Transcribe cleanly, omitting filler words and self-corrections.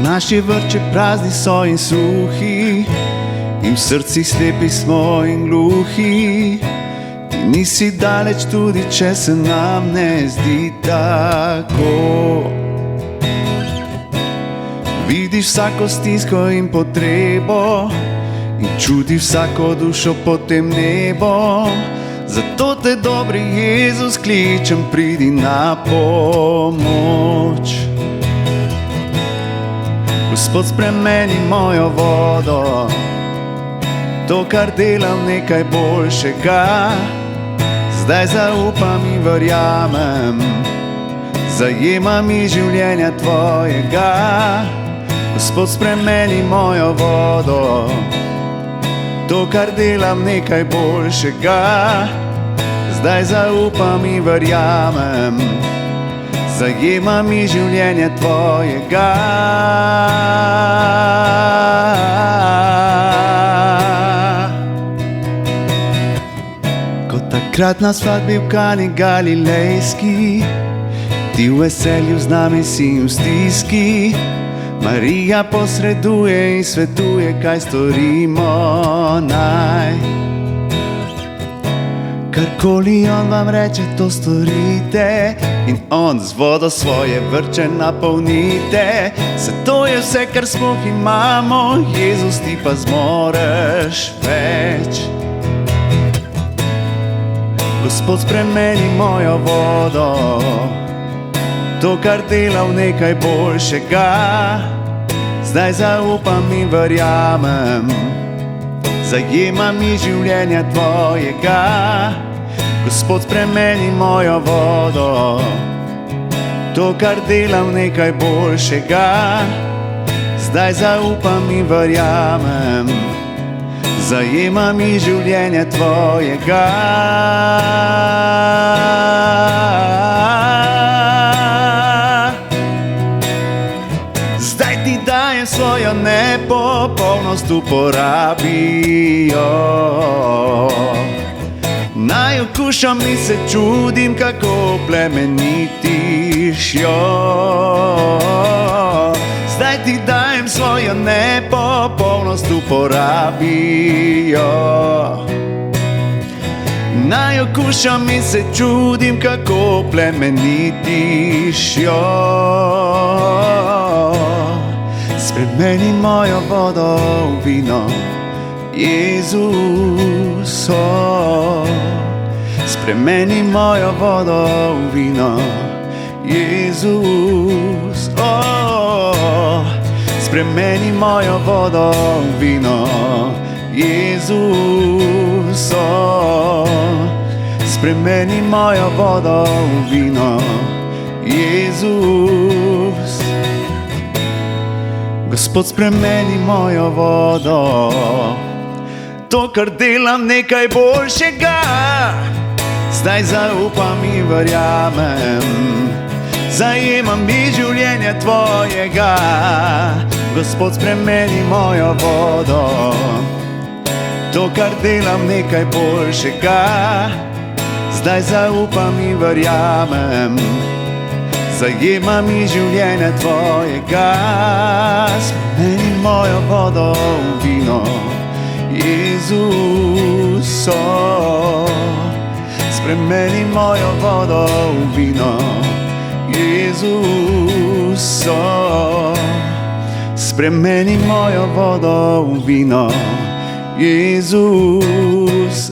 naši vrče prazni so in suhi, in v srcih slepi smo in gluhi. Ti nisi daleč, tudi če se nam ne zdi tako. Vidiš vsako stisko in potrebo in čutiš vsako dušo pod tem nebom. Zato te, dobri Jezus, kličem, pridi na pomoč. Gospod, spremeni mojo vodo, to, kar delam, nekaj boljšega. Zdaj zaupam in verjamem, zajema mi življenja tvojega. Gospod, spremeni mojo vodo, to, kar delam, nekaj boljšega. Zdaj zaupam in verjamem, zajema mi življenje tvojega. Kot takrat na svadbi v Kani Galilejski, ti v veselju z nami si v stiski. Marija posreduje in svetuje, kaj storimo naj. Karkoli on vam reče, to storite, in on z vodo svoje vrče napolnite. Saj to je vse, kar sploh imamo, Jezus, ti pa zmoreš več. Gospod, spremeni mojo vodo, to, kar delam, nekaj boljšega. Zdaj zaupam in verjamem, zajema mi življenja tvojega. Gospod, spremeni mojo vodo, to, kar delam, nekaj boljšega. Zdaj zaupam in verjamem, zajema mi življenja tvojega. Zdaj ti dajem svojo nepopolnost, uporabijo. Naj okušam in se čudim, kako plemenitiš jo. Zdaj ti dajem svojo nepopolnost, uporabijo. Naj okušam in se čudim, kako plemenitiš jo. Spremeni mojo vodo v vino, Jezus, spremeni mojo vodo v vino, Jezus, spremeni mojo vodo v vino, Jezus, spremeni mojo vodo v vino, Jezus. Gospod, spremeni mojo vodo, to, kar delam, nekaj boljšega. Zdaj zaupam in verjamem, zajema mi življenje tvojega. Gospod, spremeni mojo vodo, to, kar delam, nekaj boljšega. Zdaj zaupam in verjamem, zajema mi življenje tvojega. Spremeni mojo vodo v vino, Jezus, spremeni mojo vodo v vino, Jezus, spremeni mojo vodo v vino, Jezus.